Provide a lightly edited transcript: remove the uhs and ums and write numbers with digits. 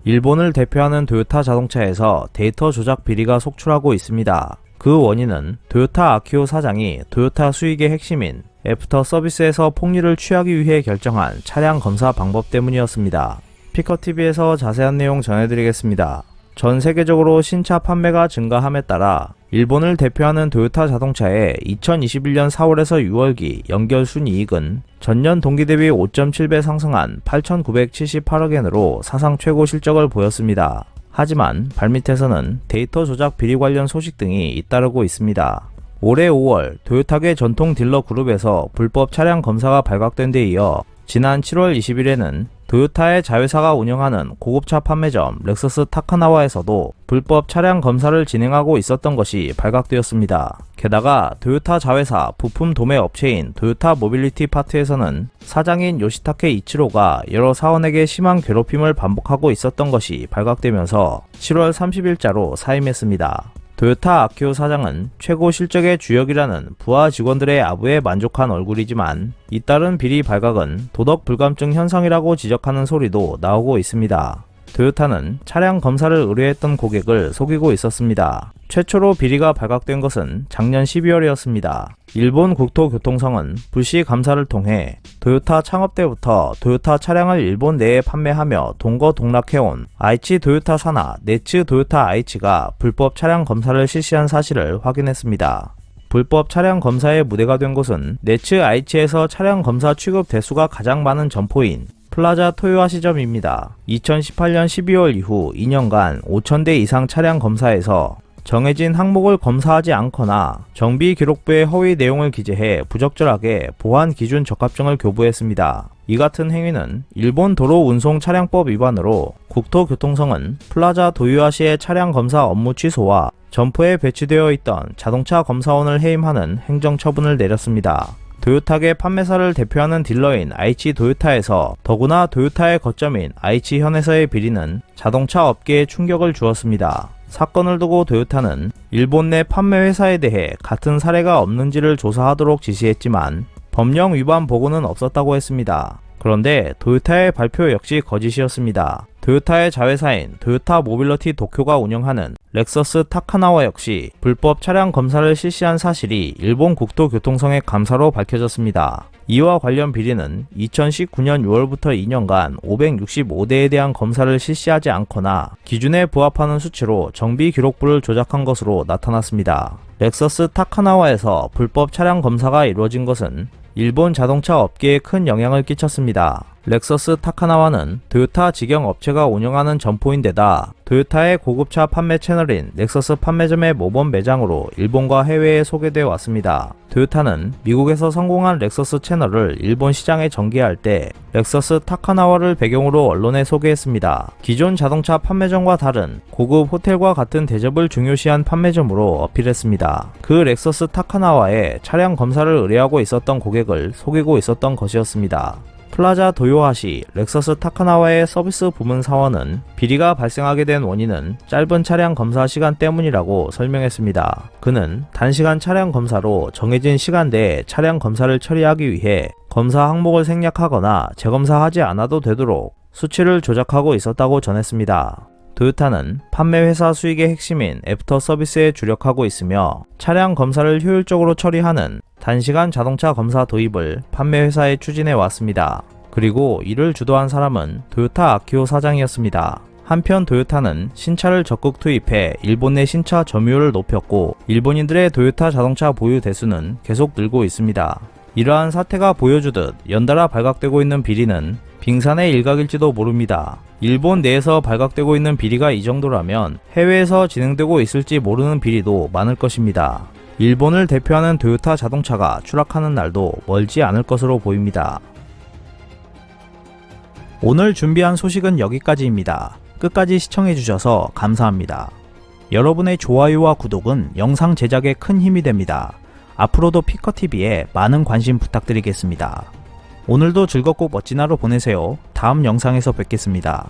일본을 대표하는 토요타 자동차에서 데이터 조작 비리가 속출하고 있습니다. 그 원인은 토요타 아키오 사장이 토요타 수익의 핵심인 애프터 서비스에서 폭리를 취하기 위해 결정한 차량 검사 방법 때문이었습니다. 피커TV에서 자세한 내용 전해드리겠습니다. 전 세계적으로 신차 판매가 증가함에 따라 일본을 대표하는 토요타 자동차의 2021년 4월에서 6월기 연결 순이익은 전년 동기 대비 5.7배 상승한 8,978억엔으로 사상 최고 실적을 보였습니다. 하지만 발밑에서는 데이터 조작 비리 관련 소식 등이 잇따르고 있습니다. 올해 5월 토요타계 전통 딜러 그룹에서 불법 차량 검사가 발각된 데 이어 지난 7월 20일에는 토요타의 자회사가 운영하는 고급차 판매점 렉서스 타카나와에서도 불법 차량 검사를 진행하고 있었던 것이 발각되었습니다. 게다가 토요타 자회사 부품 도매 업체인 토요타 모빌리티 파트에서는 사장인 요시타케 이치로가 여러 사원에게 심한 괴롭힘을 반복하고 있었던 것이 발각되면서 7월 30일자로 사임했습니다. 토요타 아키오 사장은 최고 실적의 주역이라는 부하 직원들의 아부에 만족한 얼굴이지만 잇따른 비리 발각은 도덕 불감증 현상이라고 지적하는 소리도 나오고 있습니다. 토요타는 차량 검사를 의뢰했던 고객을 속이고 있었습니다. 최초로 비리가 발각된 것은 작년 12월이었습니다. 일본 국토교통성은 불시 감사를 통해 토요타 창업 때부터 토요타 차량을 일본 내에 판매하며 동거동락해온 아이치 토요타 산하 네츠 토요타 아이치가 불법 차량 검사를 실시한 사실을 확인했습니다. 불법 차량 검사의 무대가 된 곳은 네츠 아이치에서 차량 검사 취급 대수가 가장 많은 점포인 플라자 토요하 시점입니다. 2018년 12월 이후 2년간 5,000대 이상 차량 검사에서 정해진 항목을 검사하지 않거나 정비 기록부에 허위 내용을 기재해 부적절하게 보안 기준 적합증을 교부했습니다. 이 같은 행위는 일본 도로운송 차량법 위반으로 국토교통성은 플라자 토요하시의 차량 검사 업무 취소와 점포에 배치되어 있던 자동차 검사원을 해임하는 행정처분을 내렸습니다. 토요타계 판매사를 대표하는 딜러인 아이치 토요타에서 더구나 토요타의 거점인 아이치 현에서의 비리는 자동차 업계에 충격을 주었습니다. 사건을 두고 토요타는 일본 내 판매 회사에 대해 같은 사례가 없는지를 조사하도록 지시했지만 법령 위반 보고는 없었다고 했습니다. 그런데 토요타의 발표 역시 거짓이었습니다. 토요타의 자회사인 토요타 모빌리티 도쿄가 운영하는 렉서스 타카나와 역시 불법 차량 검사를 실시한 사실이 일본 국토교통성의 감사로 밝혀졌습니다. 이와 관련 비리는 2019년 6월부터 2년간 565대에 대한 검사를 실시하지 않거나 기준에 부합하는 수치로 정비 기록부를 조작한 것으로 나타났습니다. 렉서스 타카나와에서 불법 차량 검사가 이루어진 것은 일본 자동차 업계에 큰 영향을 끼쳤습니다. 렉서스 타카나와는 토요타 직영 업체가 운영하는 점포인데다 토요타의 고급차 판매 채널인 렉서스 판매점의 모범 매장으로 일본과 해외에 소개되어 왔습니다. 토요타는 미국에서 성공한 렉서스 채널을 일본 시장에 전개할 때 렉서스 타카나와를 배경으로 언론에 소개했습니다. 기존 자동차 판매점과 다른 고급 호텔과 같은 대접을 중요시한 판매점으로 어필했습니다. 그 렉서스 타카나와에 차량 검사를 의뢰하고 있었던 고객을 속이고 있었던 것이었습니다. 플라자 토요하시 렉서스 타카나와의 서비스 부문 사원은 비리가 발생하게 된 원인은 짧은 차량 검사 시간 때문이라고 설명했습니다. 그는 단시간 차량 검사로 정해진 시간대에 차량 검사를 처리하기 위해 검사 항목을 생략하거나 재검사하지 않아도 되도록 수치를 조작하고 있었다고 전했습니다. 토요타는 판매회사 수익의 핵심인 애프터 서비스에 주력하고 있으며 차량 검사를 효율적으로 처리하는 단시간 자동차 검사 도입을 판매회사에 추진해 왔습니다. 그리고 이를 주도한 사람은 토요타 아키오 사장이었습니다. 한편 토요타는 신차를 적극 투입해 일본 내 신차 점유율을 높였고 일본인들의 토요타 자동차 보유 대수는 계속 늘고 있습니다. 이러한 사태가 보여주듯 연달아 발각되고 있는 비리는 빙산의 일각일지도 모릅니다. 일본 내에서 발각되고 있는 비리가 이 정도라면 해외에서 진행되고 있을지 모르는 비리도 많을 것입니다. 일본을 대표하는 토요타 자동차가 추락하는 날도 멀지 않을 것으로 보입니다. 오늘 준비한 소식은 여기까지입니다. 끝까지 시청해주셔서 감사합니다. 여러분의 좋아요와 구독은 영상 제작에 큰 힘이 됩니다. 앞으로도 피커TV에 많은 관심 부탁드리겠습니다. 오늘도 즐겁고 멋진 하루 보내세요. 다음 영상에서 뵙겠습니다.